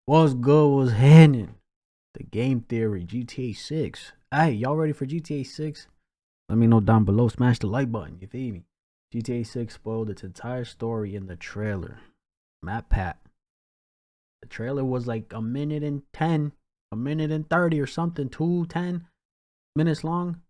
What's good was happening? The game theory, GTA 6. Hey, y'all ready for GTA 6? Let me know down below. Smash the like button, you feel me? GTA 6 spoiled its entire story in the trailer. Matt Pat. The trailer was like a minute and 10, a minute and 30 or something, 2 10 minutes long.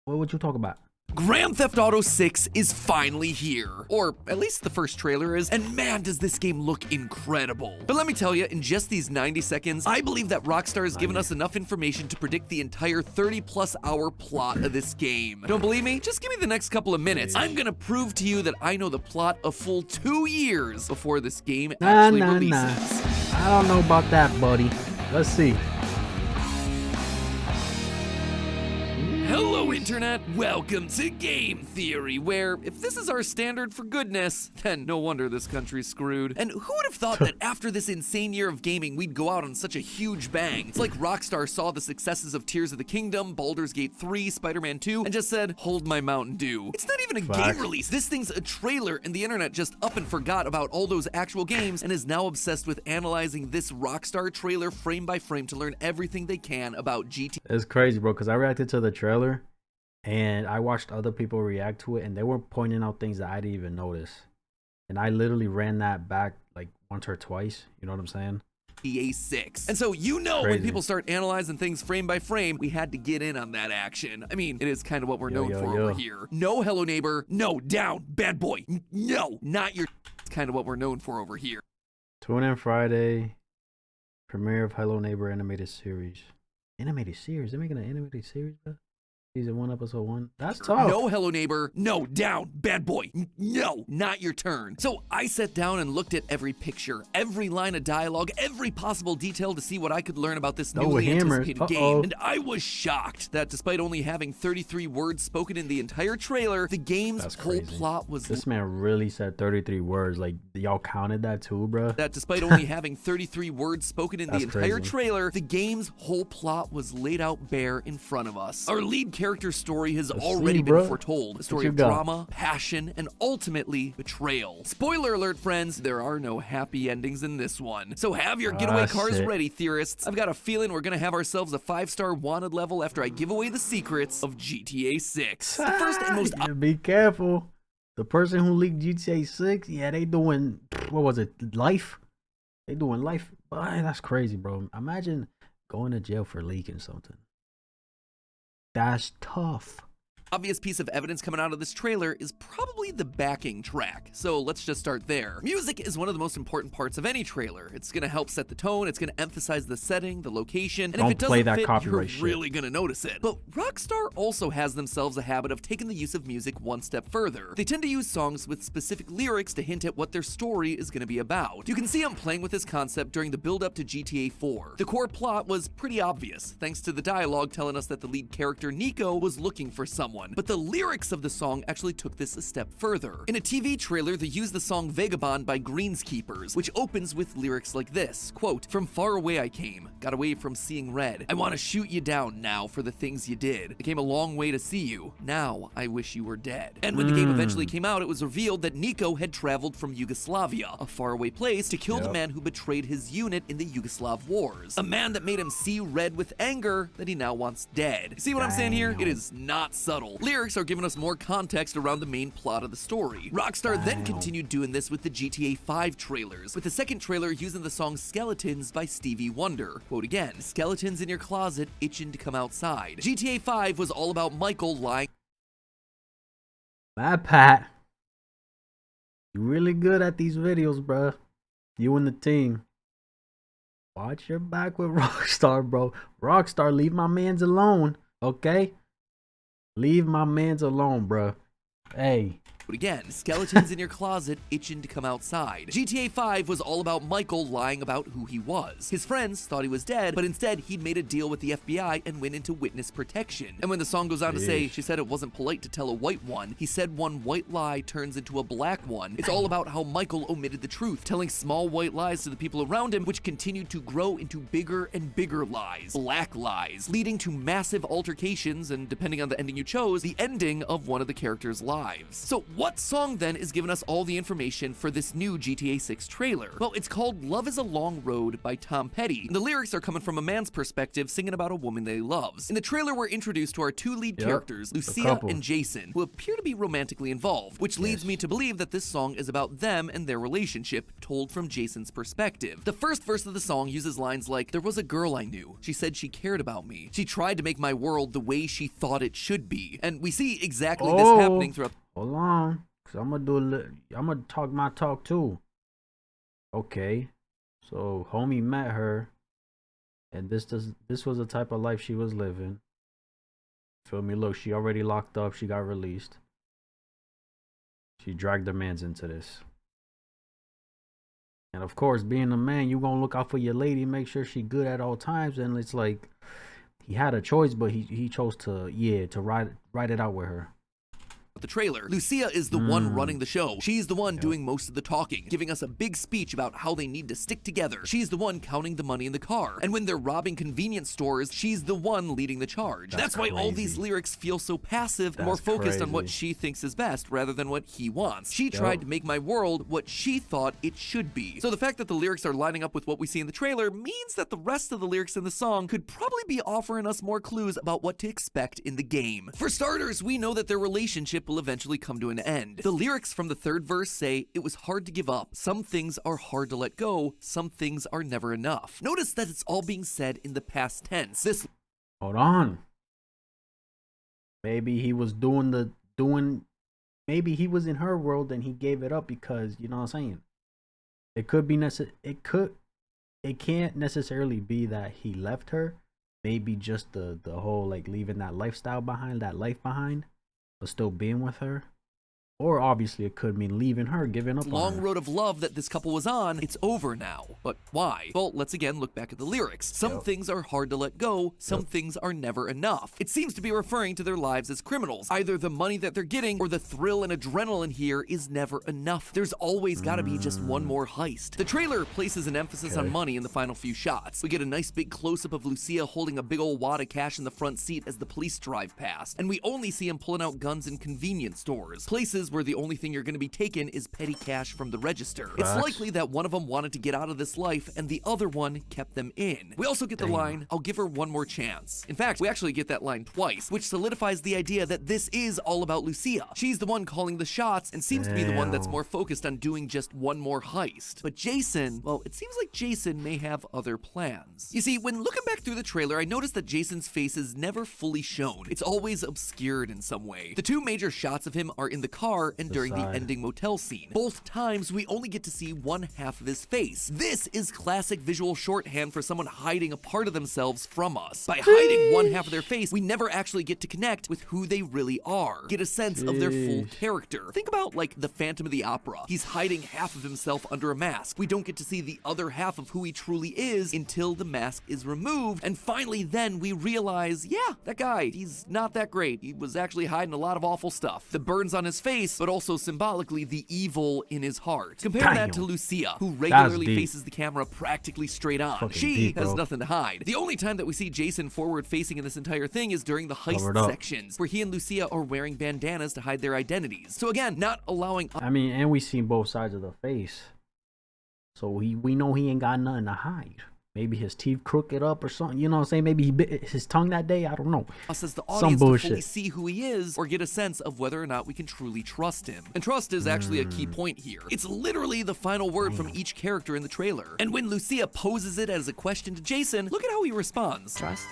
What would you talk about? Grand Theft Auto 6 is finally here, or at least the first trailer is, and man does this game look incredible. But let me tell you, in just these 90 seconds, I believe that Rockstar has given us enough information to predict the entire 30+ hour plot of this game. Don't believe me? Just give me the next couple of minutes. I'm gonna prove to you that I know the plot a full 2 years before this game actually releases. I don't know about that, buddy. Let's see. Hello, Internet! Welcome to Game Theory, where if this is our standard for goodness, then no wonder this country's screwed. And who would have thought that after this insane year of gaming, we'd go out on such a huge bang? It's like Rockstar saw the successes of Tears of the Kingdom, Baldur's Gate 3, Spider-Man 2, and just said, hold my Mountain Dew. It's not even a game release. This thing's a trailer, and the Internet just up and forgot about all those actual games and is now obsessed with analyzing this Rockstar trailer frame by frame to learn everything they can about GTA. It's crazy, bro, because I reacted to the trailer and I watched other people react to it, and they were pointing out things that I didn't even notice. And I literally ran that back like once or twice. You know what I'm saying? GTA 6. And so when people start analyzing things frame by frame, we had to get in on that action. I mean, it is kind of what we're known for over here. No, hello neighbor. No, down, bad boy. No, not your. It's kind of what we're known for over here. Tune in Friday. Premiere of Hello Neighbor animated series. Animated series? They're making an animated series, bro? Season 1, episode 1. That's tough. No, hello neighbor. No, down, bad boy. No, not your turn. So I sat down and looked at every picture, every line of dialogue, every possible detail to see what I could learn about this newly anticipated game. And I was shocked that despite only having 33 words spoken in the entire trailer, the game's whole plot was... This man really said 33 words. Like, y'all counted that too, bro? That despite only having 33 words spoken in the entire trailer, the game's whole plot was laid out bare in front of us. Our lead character's story has already been foretold. A story of drama, passion, and ultimately betrayal. Spoiler alert, friends, there are no happy endings in this one. So have your getaway cars ready, theorists. I've got a feeling we're gonna have ourselves a 5-star wanted level after I give away the secrets of GTA 6. The first and most... Be careful. The person who leaked GTA 6, yeah, they doing, what was it, life? They doing life. Boy, that's crazy, bro. Imagine going to jail for leaking something. That's tough. Obvious piece of evidence coming out of this trailer is probably the backing track. So let's just start there. Music is one of the most important parts of any trailer. It's gonna help set the tone, it's gonna emphasize the setting, the location, and if it doesn't fit, you're really gonna notice it. But Rockstar also has themselves a habit of taking the use of music one step further. They tend to use songs with specific lyrics to hint at what their story is gonna be about. You can see them playing with this concept during the build-up to GTA 4. The core plot was pretty obvious, thanks to the dialogue telling us that the lead character Nico was looking for someone. But the lyrics of the song actually took this a step further. In a TV trailer, they used the song Vagabond by Greenskeepers, which opens with lyrics like this, quote, "From far away I came, got away from seeing red. I want to shoot you down now for the things you did. I came a long way to see you. Now I wish you were dead." And when the game eventually came out, it was revealed that Nico had traveled from Yugoslavia, a faraway place, to kill the man who betrayed his unit in the Yugoslav wars. A man that made him see red with anger that he now wants dead. See what I'm saying here? It is not subtle. Lyrics are giving us more context around the main plot of the story. Rockstar then continued doing this with the GTA 5 trailers, with the second trailer using the song Skeletons by Stevie Wonder. Quote again, "Skeletons in your closet, itching to come outside." GTA 5 was all about Michael lying... Mad Pat, you really good at these videos, bro. You and the team. Watch your back with Rockstar, bro. Rockstar, leave my mans alone, okay? Leave my mans alone, bruh. Hey. But again, skeletons in your closet, itching to come outside. GTA 5 was all about Michael lying about who he was. His friends thought he was dead, but instead he'd made a deal with the FBI and went into witness protection. And when the song goes on to say, she said it wasn't polite to tell a white one, he said one white lie turns into a black one. It's all about how Michael omitted the truth, telling small white lies to the people around him, which continued to grow into bigger and bigger lies, black lies, leading to massive altercations and, depending on the ending you chose, the ending of one of the characters' lives. So What song then is giving us all the information for this new GTA 6 trailer? Well, it's called Love is a Long Road by Tom Petty. And the lyrics are coming from a man's perspective singing about a woman that he loves. In the trailer, we're introduced to our two lead characters, Lucia and Jason, who appear to be romantically involved, which leads me to believe that this song is about them and their relationship, told from Jason's perspective. The first verse of the song uses lines like, "There was a girl I knew. She said she cared about me. She tried to make my world the way she thought it should be." And we see exactly this happening throughout. Hold on, cause I'm gonna talk my talk too. Okay, so homie met her, and this was the type of life she was living. Feel me? Look, she already locked up. She got released. She dragged her mans into this. And of course, being a man, you gonna look out for your lady, make sure she good at all times. And it's like he had a choice, but he chose to ride it out with her. The trailer, Lucia is the one running the show. She's the one doing most of the talking, giving us a big speech about how they need to stick together. She's the one counting the money in the car. And when they're robbing convenience stores, she's the one leading the charge. That's why all these lyrics feel so passive, more focused on what she thinks is best rather than what he wants. She tried to make my world what she thought it should be. So the fact that the lyrics are lining up with what we see in the trailer means that the rest of the lyrics in the song could probably be offering us more clues about what to expect in the game. For starters, we know that their relationship will eventually come to an end. The lyrics from the third verse say, "It was hard to give up. Some things are hard to let go. Some things are never enough." Notice that it's all being said in the past tense. Hold on. Maybe he was maybe he was in her world and he gave it up because, you know what I'm saying? It can't necessarily be that he left her. Maybe just the whole like leaving that lifestyle behind, that life behind, but still being with her. Or obviously it could mean leaving her, giving up on her. Long road of love that this couple was on, it's over now. But why? Well, let's again look back at the lyrics. Some things are hard to let go, some things are never enough. It seems to be referring to their lives as criminals. Either the money that they're getting or the thrill and adrenaline here is never enough. There's always gotta be just one more heist. The trailer places an emphasis on money in the final few shots. We get a nice big close-up of Lucia holding a big old wad of cash in the front seat as the police drive past. And we only see him pulling out guns in convenience stores. Places where the only thing you're going to be taken is petty cash from the register. It's likely that one of them wanted to get out of this life and the other one kept them in. We also get the line, "I'll give her one more chance." In fact, we actually get that line twice, which solidifies the idea that this is all about Lucia. She's the one calling the shots and seems to be the one that's more focused on doing just one more heist. But Jason, well, it seems like Jason may have other plans. You see, when looking back through the trailer, I noticed that Jason's face is never fully shown. It's always obscured in some way. The two major shots of him are in the car and during the ending motel scene. Both times we only get to see one half of his face. This is classic visual shorthand for someone hiding a part of themselves from us. By hiding one half of their face, we never actually get to connect with who they really are, get a sense of their full character. Think about like the Phantom of the Opera. He's hiding half of himself under a mask. We don't get to see the other half of who he truly is until the mask is removed, and finally then we realize, yeah, that guy, he's not that great. He was actually hiding a lot of awful stuff. The burns on his face, but also symbolically the evil in his heart. Compare that to Lucia, who regularly faces the camera practically straight on. She has nothing to hide. The only time that we see Jason forward facing in this entire thing is during the heist sections, where he and Lucia are wearing bandanas to hide their identities. So again, not allowing... I mean, and we seen both sides of the face. So we know he ain't got nothing to hide. Maybe his teeth crooked up or something. You know what I'm saying? Maybe he bit his tongue that day. I don't know. Us as the audience to fully see who he is or get a sense of whether or not we can truly trust him. And trust is actually a key point here. It's literally the final word from each character in the trailer. And when Lucia poses it as a question to Jason, look at how he responds. Trust?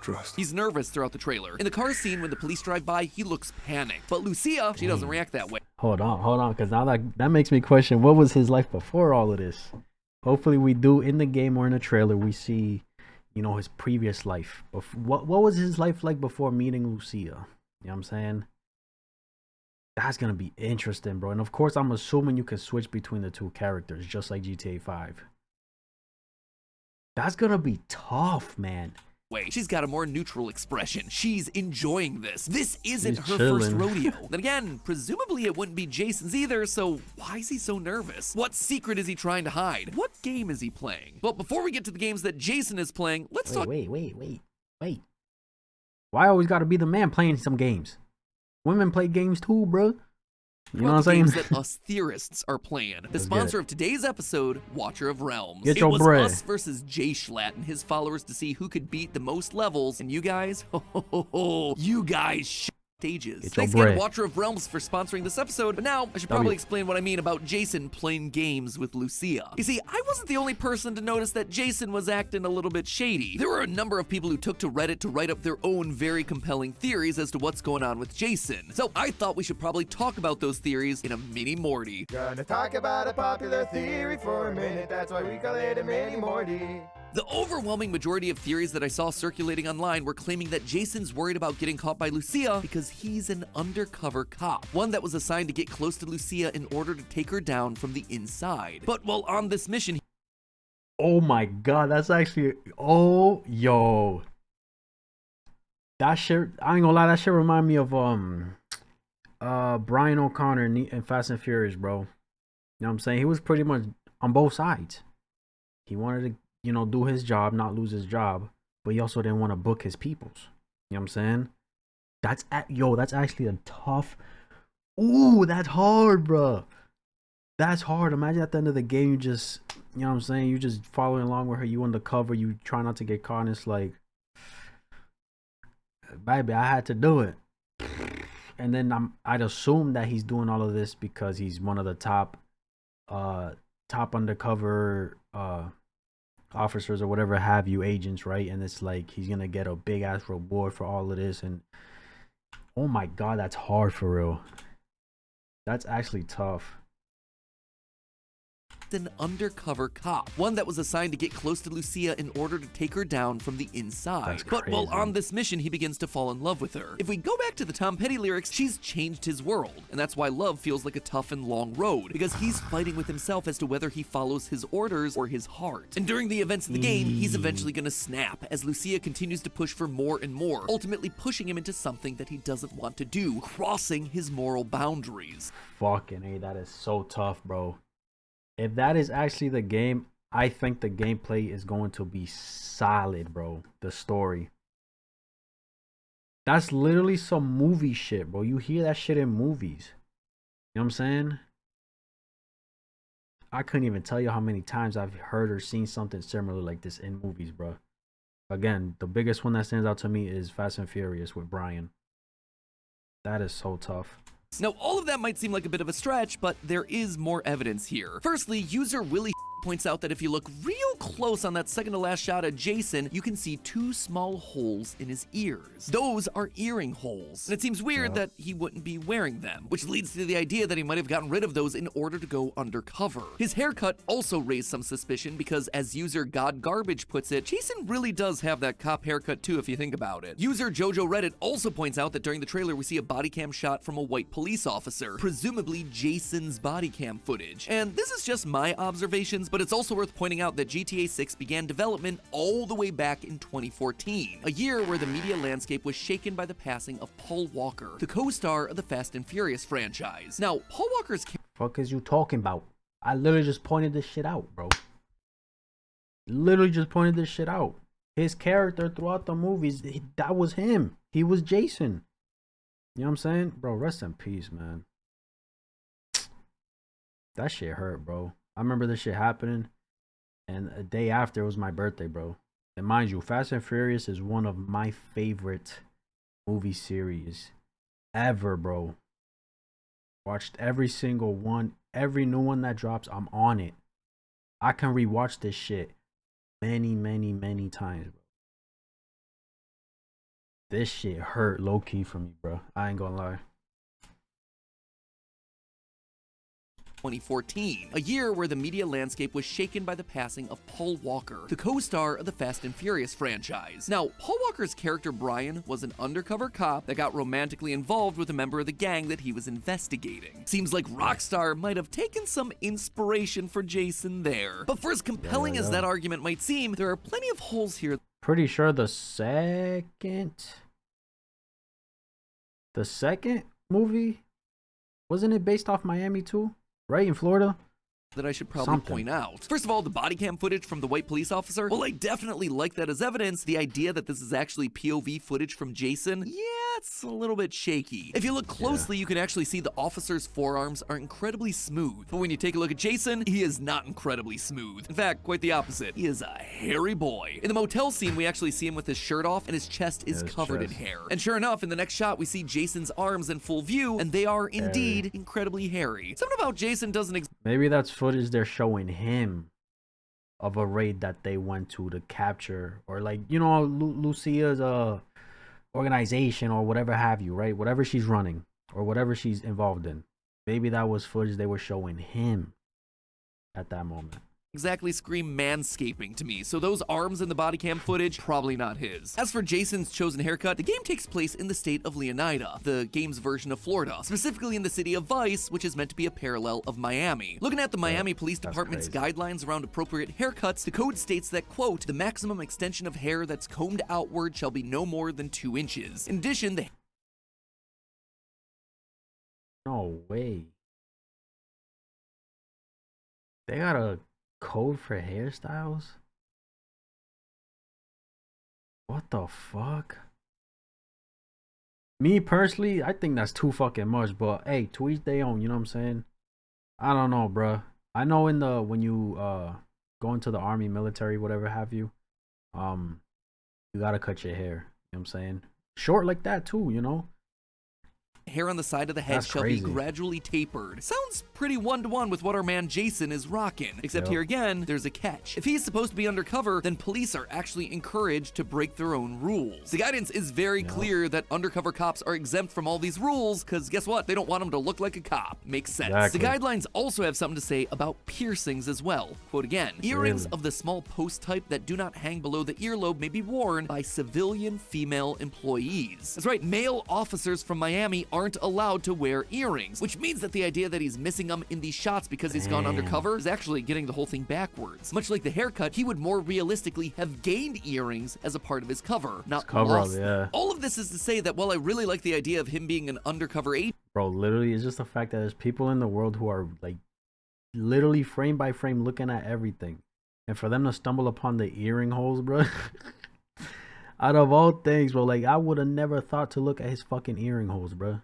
Trust. He's nervous throughout the trailer. In the car scene, when the police drive by, he looks panicked. But Lucia, she doesn't react that way. Hold on, because now that makes me question, what was his life before all of this? Hopefully we do in the game or in the trailer, we see, you know, his previous life. What was his life like before meeting Lucia? You know what I'm saying? That's going to be interesting, bro. And of course, I'm assuming you can switch between the two characters, just like GTA 5. That's going to be tough, man. She's got a more neutral expression. She's enjoying this. This isn't her first rodeo. Then again, presumably it wouldn't be Jason's either, so why is he so nervous? What secret is he trying to hide? What game is he playing? Well, before we get to the games that Jason is playing, let's talk- Wait. Why always gotta be the man playing some games? Women play games too, bro. You know what I'm the saying? games that us theorists are playing. The sponsor of today's episode, Watcher of Realms. Get it your was bread. us versus Jay Schlatt and his followers to see who could beat the most levels, and you guys, you guys stages. Thanks again, Watcher of Realms, for sponsoring this episode, but now I should probably explain what I mean about Jason playing games with Lucia. You see, I wasn't the only person to notice that Jason was acting a little bit shady. There were a number of people who took to Reddit to write up their own very compelling theories as to what's going on with Jason. So I thought we should probably talk about those theories in a mini Morty. Gonna talk about a popular theory for a minute, that's why we call it a mini Morty. The overwhelming majority of theories that I saw circulating online were claiming that Jason's worried about getting caught by Lucia because he's an undercover cop, one that was assigned to get close to Lucia in order to take her down from the inside. But while on this mission, oh my god, that's actually, oh, yo. That shit, I ain't gonna lie, that shit remind me of Brian O'Connor in Fast and Furious, bro. You know what I'm saying? He was pretty much on both sides. He wanted to, you know, do his job, not lose his job, but he also didn't want to book his peoples. You know what I'm saying? That's actually a tough. Ooh, that's hard, bro. That's hard. Imagine at the end of the game, you just, you know what I'm saying? You just following along with her. You undercover. You try not to get caught. And it's like, baby, I had to do it. And then I'd assume that he's doing all of this because he's one of the top undercover officers or whatever have you, agents, right? And it's like he's gonna get a big ass reward for all of this. And oh my god, that's hard for real. That's actually tough. an undercover cop, one that was assigned to get close to Lucia in order to take her down from the inside. But while on this mission, he begins to fall in love with her. If we go back to the Tom Petty lyrics, she's changed his world, and that's why love feels like a tough and long road, because he's fighting with himself as to whether he follows his orders or his heart. And during the events of the game, he's eventually gonna snap as Lucia continues to push for more and more, ultimately pushing him into something that he doesn't want to do, crossing his moral boundaries. Fucking A, that is so tough, bro. If that is actually the game, I think the gameplay is going to be solid, bro. The story. That's literally some movie shit, bro. You hear that shit in movies. You know what I'm saying? I couldn't even tell you how many times I've heard or seen something similar like this in movies, bro. Again, the biggest one that stands out to me is Fast and Furious with Brian. That is so tough. Now, all of that might seem like a bit of a stretch, but there is more evidence here. Firstly, user Willie points out that if you look real close on that second to last shot of Jason, you can see two small holes in his ears. Those are earring holes, and it seems weird that he wouldn't be wearing them, which leads to the idea that he might have gotten rid of those in order to go undercover. His haircut also raised some suspicion because, as user God Garbage puts it, Jason really does have that cop haircut too if you think about it. User Jojo Reddit also points out that during the trailer we see a body cam shot from a white police officer, presumably Jason's body cam footage. And this is just my observations, but it's also worth pointing out that GTA 6 began development all the way back in 2014, a year where the media landscape was shaken by the passing of Paul Walker, the co-star of the Fast and Furious franchise. Now, Paul Walker's fuck is you talking about? I literally just pointed this shit out, bro. Literally just pointed this shit out. His character throughout the movies, that was him. He was Jason. You know what I'm saying? Bro, rest in peace, man. That shit hurt, bro. I remember this shit happening, and a day after, it was my birthday, bro. And mind you, Fast and Furious is one of my favorite movie series ever, bro. Watched every single one. Every new one that drops, I'm on it. I can rewatch this shit many, many, many times, bro. This shit hurt low-key for me, bro. I ain't gonna lie. 2014, a year where the media landscape was shaken by the passing of Paul Walker, the co-star of the Fast and Furious franchise. Now, Paul Walker's character Brian was an undercover cop that got romantically involved with a member of the gang that he was investigating. Seems like Rockstar might have taken some inspiration for Jason there. But for as compelling as that argument might seem, there are plenty of holes here. Pretty sure the second movie, wasn't it based off Miami too? Right, in Florida? That I should probably point out. First of all, the body cam footage from the white police officer, well, I definitely like that as evidence. The idea that this is actually POV footage from Jason, yeah, that's a little bit shaky. If you look closely, you can actually see the officer's forearms are incredibly smooth. But when you take a look at Jason, he is not incredibly smooth. In fact, quite the opposite. He is a hairy boy. In the motel scene, we actually see him with his shirt off and his chest is covered in hair. And sure enough, in the next shot, we see Jason's arms in full view, and they are indeed incredibly hairy. Something about Jason doesn't maybe that's footage they're showing him of a raid that they went to capture, or like, you know, Lucia's organization or whatever have you, right? Whatever she's running or whatever she's involved in. Maybe that was footage they were showing him at that moment. exactly scream manscaping to me, so those arms in the body cam footage, probably not his. As for Jason's chosen haircut, the game takes place in the state of Leonida, the game's version of Florida, specifically in the city of Vice, which is meant to be a parallel of Miami. Looking at the Miami Police Department's guidelines around appropriate haircuts, the code states that, quote, the maximum extension of hair that's combed outward shall be no more than 2 inches. In addition, the No way. They got a code for hairstyles? What the fuck? Me personally, I think that's too fucking much, but hey, to each their own, you know what I'm saying? I don't know, bruh. I know in the when you go into the army, military, whatever have you, you gotta cut your hair. You know what I'm saying? Short like that too, you know? hair on the side of the head shall be gradually tapered. Sounds pretty one-to-one with what our man Jason is rocking. Except here again, there's a catch. If he's supposed to be undercover, then police are actually encouraged to break their own rules. The guidance is very clear that undercover cops are exempt from all these rules, because guess what? They don't want them to look like a cop. Makes sense. The guidelines also have something to say about piercings as well. Quote again, earrings of the small post type that do not hang below the earlobe may be worn by civilian female employees. That's right, male officers from Miami aren't allowed to wear earrings, which means that the idea that he's missing them in these shots because he's gone undercover is actually getting the whole thing backwards. Much like the haircut, he would more realistically have gained earrings as a part of his cover, not lost them. All of this is to say that while I really like the idea of him being an undercover agent, bro, literally, it's just the fact that there's people in the world who are like literally frame by frame looking at everything, and for them to stumble upon the earring holes, bro. Out of all things, bro, like I would have never thought to look at his fucking earring holes, bro.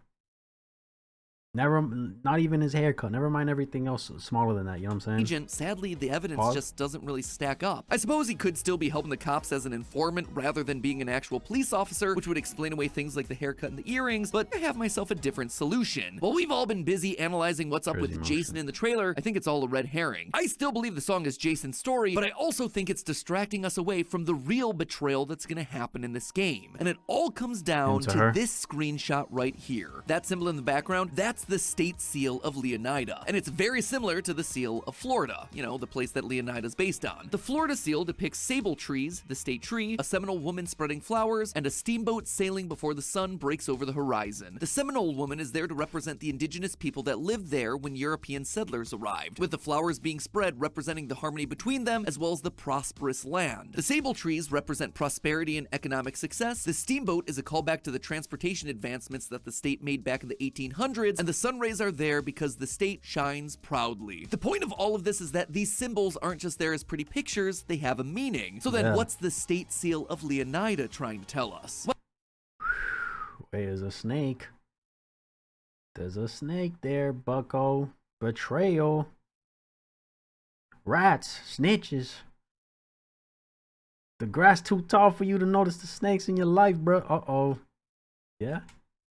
Never, not even his haircut. Never mind everything else smaller than that. You know what I'm saying? Sadly, the evidence just doesn't really stack up. I suppose he could still be helping the cops as an informant rather than being an actual police officer, which would explain away things like the haircut and the earrings, but I have myself a different solution. While we've all been busy analyzing what's up with Jason in the trailer, I think it's all a red herring. I still believe the song is Jason's story, but I also think it's distracting us away from the real betrayal that's gonna happen in this game. And it all comes down to this screenshot right here. That symbol in the background, that's the state seal of Leonida, and it's very similar to the seal of Florida, you know, the place that Leonida is based on. The Florida seal depicts sable trees, the state tree, a Seminole woman spreading flowers, and a steamboat sailing before the sun breaks over the horizon. The Seminole woman is there to represent the indigenous people that lived there when European settlers arrived, with the flowers being spread representing the harmony between them as well as the prosperous land. The sable trees represent prosperity and economic success. The steamboat is a callback to the transportation advancements that the state made back in the 1800s, and the sun rays are there because the state shines proudly. The point of all of this is that these symbols aren't just there as pretty pictures, they have a meaning. So then what's the state seal of Leonida trying to tell us? Wait, there's a snake. There's a snake there, bucko. Betrayal. Rats. Snitches. The grass too tall for you to notice the snakes in your life, bro. Uh-oh. Yeah?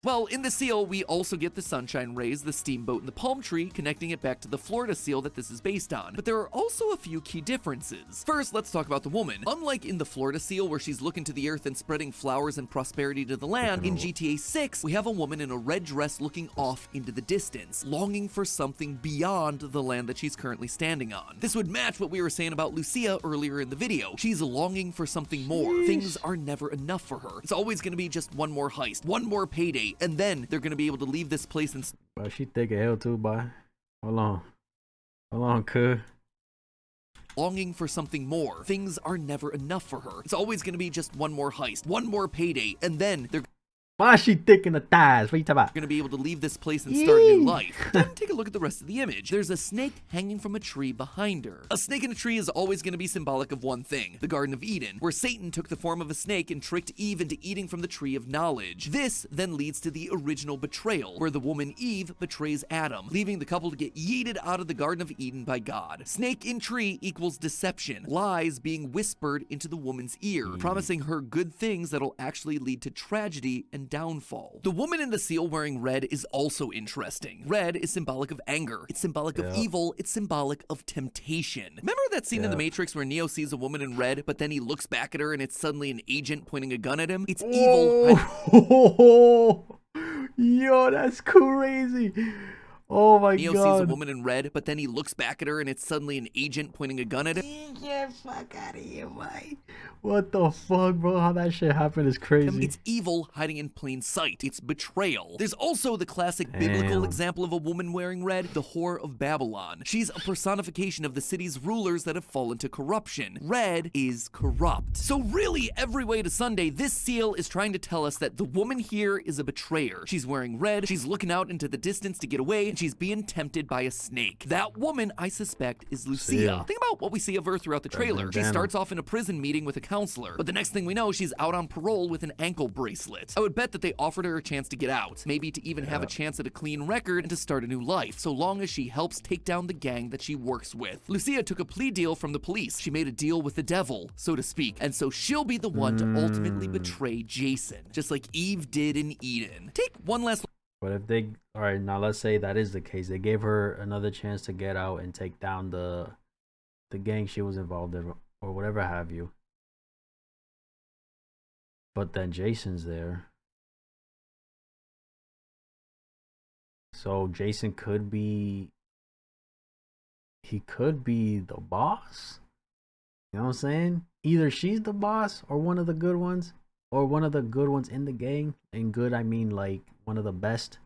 Well, in the seal, we also get the sunshine rays, the steamboat, and the palm tree, connecting it back to the Florida seal that this is based on. But there are also a few key differences. First, let's talk about the woman. Unlike in the Florida seal, where she's looking to the earth and spreading flowers and prosperity to the land, in GTA 6, we have a woman in a red dress looking off into the distance, longing for something beyond the land that she's currently standing on. This would match what we were saying about Lucia earlier in the video. She's longing for something more. Things are never enough for her. It's always going to be just one more heist, one more payday, and then they're gonna be able to leave this place and bro, she thick as hell too, boy. Hold on, cuz. Longing for something more. Things are never enough for her. It's always gonna be just one more heist, one more payday, and then they're Why is she thick in the thighs? What are you talking about? You're gonna be able to leave this place and start a new life. Then take a look at the rest of the image. There's a snake hanging from a tree behind her. A snake in a tree is always gonna be symbolic of one thing, the Garden of Eden, where Satan took the form of a snake and tricked Eve into eating from the tree of knowledge. This then leads to the original betrayal, where the woman Eve betrays Adam, leaving the couple to get yeeted out of the Garden of Eden by God. Snake in tree equals deception, lies being whispered into the woman's ear, promising her good things that'll actually lead to tragedy and downfall. The woman in the seal wearing red is also interesting. Red is symbolic of anger. It's symbolic of evil. It's symbolic of temptation. Remember that scene in The Matrix where Neo sees a woman in red, but then he looks back at her and it's suddenly an agent pointing a gun at him? It's evil. Yo, that's crazy. Oh my Neo god. sees a woman in red, but then he looks back at her and it's suddenly an agent pointing a gun at him. Get fuck out of here, man. What the fuck, bro? How that shit happened is crazy. It's evil hiding in plain sight. It's betrayal. There's also the classic biblical example of a woman wearing red, the Whore of Babylon. She's a personification of the city's rulers that have fallen to corruption. Red is corrupt. So really, every way to Sunday, this seal is trying to tell us that the woman here is a betrayer. She's wearing red, she's looking out into the distance to get away, and she's being tempted by a snake. That woman, I suspect, is Lucia. Think about what we see of her throughout the trailer. She starts off in a prison meeting with a counselor, but the next thing we know, she's out on parole with an ankle bracelet. I would bet that they offered her a chance to get out, maybe to even have a chance at a clean record and to start a new life, so long as she helps take down the gang that she works with. Lucia took a plea deal from the police. She made a deal with the devil, so to speak, and so she'll be the one to ultimately betray Jason, just like Eve did in Eden. Take one last. But if they, all right, now let's say that is the case. They gave her another chance to get out and take down the gang she was involved in, or whatever have you. But then Jason's there. So Jason could be, he could be the boss. You know what I'm saying? Either she's the boss or one of the good ones, or one of the good ones in the gang. And good, I mean like one of the best.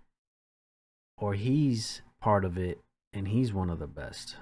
Or he's part of it and he's one of the best.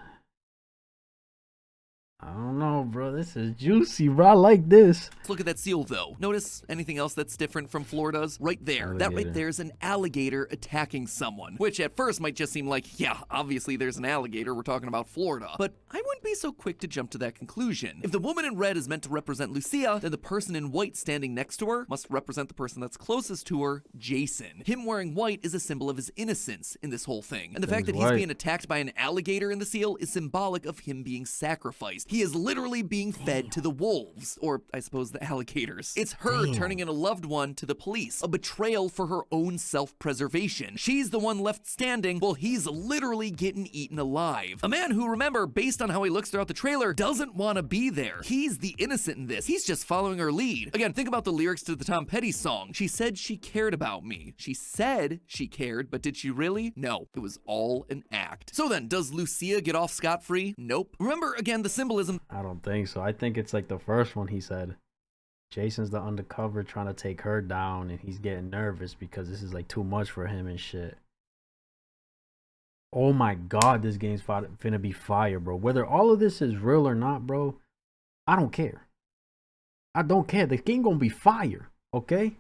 I don't know, bro. This is juicy, bro. I like this. Let's look at that seal, though. Notice anything else that's different from Florida's? Right there. Alligator. That right there is an alligator attacking someone, which at first might just seem like, yeah, obviously there's an alligator. We're talking about Florida. But I wouldn't be so quick to jump to that conclusion. If the woman in red is meant to represent Lucia, then the person in white standing next to her must represent the person that's closest to her, Jason. Him wearing white is a symbol of his innocence in this whole thing. And the fact that he's being attacked by an alligator in the seal is symbolic of him being sacrificed. He is literally being fed to the wolves, or I suppose the alligators. It's her turning in a loved one to the police, a betrayal for her own self-preservation. She's the one left standing while he's literally getting eaten alive. A man who, remember, based on how he looks throughout the trailer, doesn't want to be there. He's the innocent in this. He's just following her lead. Again, think about the lyrics to the Tom Petty song. She said she cared about me. She said she cared, but did she really? No, it was all an act. So then, does Lucia get off scot-free? Nope. Remember, again, the symbolism. I don't think so. I think it's like the first one he said. Jason's the undercover trying to take her down and he's getting nervous because this is like too much for him and shit. Oh my god, this game's finna be fire, bro. Whether all of this is real or not, bro, I don't care. I don't care. The game gonna be fire, okay?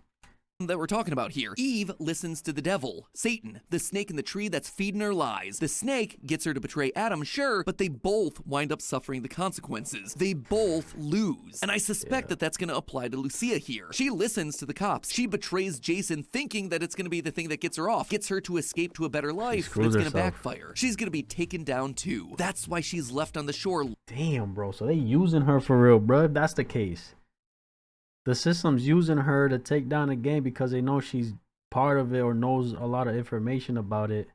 That we're talking about here. Eve listens to the devil, Satan, the snake in the tree that's feeding her lies. The snake gets her to betray Adam, sure, but they both wind up suffering the consequences. They both lose. And I suspect that that's going to apply to Lucia here. She listens to the cops. She betrays Jason thinking that it's going to be the thing that gets her off, gets her to escape to a better life, but it's going to backfire. She's going to be taken down too. That's why she's left on the shore. Damn, bro. So they using her for real, bro, if that's the case. The system's using her to take down the game because they know she's part of it or knows a lot of information about it.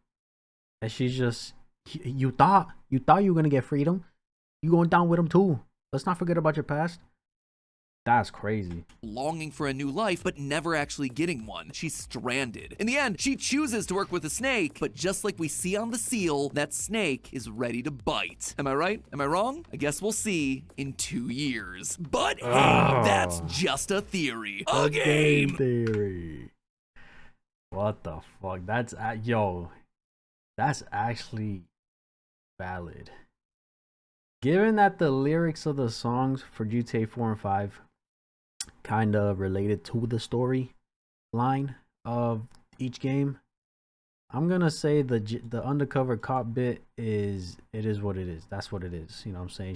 And she's just, you thought you were going to get freedom. You going down with them too. Let's not forget about your past. That's crazy. Longing for a new life, but never actually getting one. She's stranded. In the end, she chooses to work with a snake, but just like we see on the seal, that snake is ready to bite. Am I right? Am I wrong? I guess we'll see in 2 years. But hey, that's just a theory. A game theory. What the fuck? That's, yo, that's actually valid. Given that the lyrics of the songs for GTA 4 and 5 kind of related to the story line of each game, I'm gonna say the undercover cop bit is what it is. That's what it is. You know what I'm saying?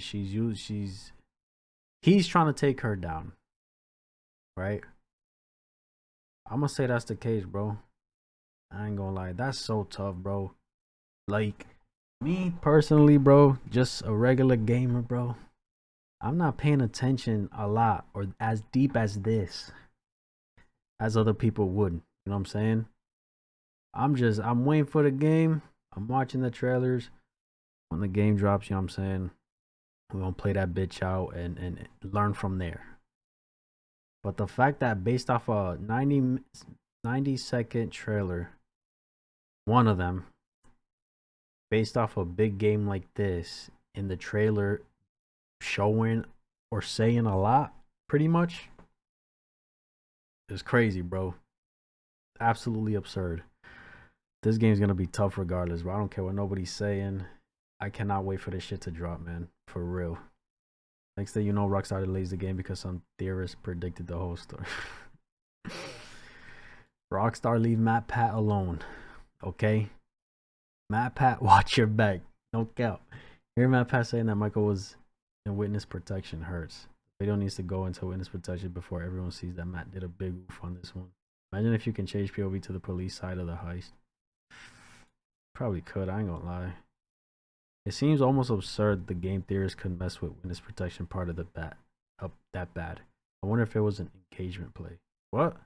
He's trying to take her down, right? I'm gonna say that's the case, bro. I ain't gonna lie, that's so tough, bro. Like me personally, bro, just a regular gamer, bro. I'm not paying attention a lot or as deep as this as other people would. You know what I'm saying? I'm waiting for the game. I'm watching the trailers. When the game drops, you know what I'm saying? We're gonna play that bitch out and learn from there. But the fact that based off a 90-second trailer, one of them, based off a big game like this, in the trailer showing or saying a lot, pretty much, is crazy, bro. Absolutely absurd. This game's gonna be tough regardless, bro. I don't care what nobody's saying. I cannot wait for this shit to drop, man. For real. Next thing you know, Rockstar delays the game because some theorists predicted the whole story. Rockstar, leave Matt Pat alone. Okay? Matt Pat, watch your back. No cap. Hear Matt Pat saying that Michael was in witness protection hurts. The video needs to go into witness protection before everyone sees that Matt did a big oof on this one. Imagine if you can change POV to the police side of the heist. Probably could, I ain't gonna lie. It seems almost absurd the game theorists could mess with witness protection part of the that bad. I wonder if it was an engagement play. What?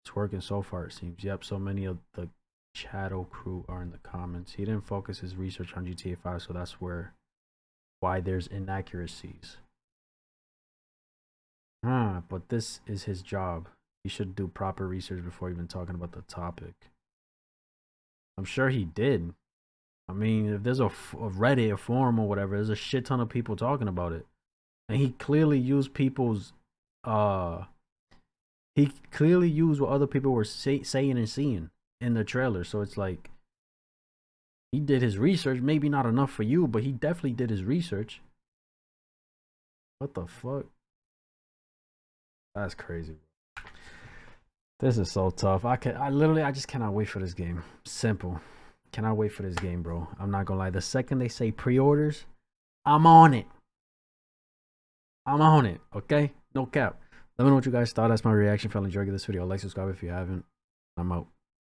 It's working so far, it seems. Yep, so many of the Chatto crew are in the comments. He didn't focus his research on GTA 5, so that's why there's inaccuracies. But this is his job. He should do proper research before even talking about the topic. I'm sure he did. I mean, if there's a Reddit, a forum or whatever, there's a shit ton of people talking about it. And he clearly used people's, he clearly used what other people were saying and seeing in the trailer. So it's like, he did his research. Maybe not enough for you, but he definitely did his research. What the fuck? That's crazy. This is so tough. I just cannot wait for this game. Simple. Cannot wait for this game, bro. I'm not gonna lie. The second they say pre-orders, I'm on it. I'm on it. Okay? No cap. Let me know what you guys thought. That's my reaction. If you enjoyed this video, like, subscribe if you haven't. I'm out.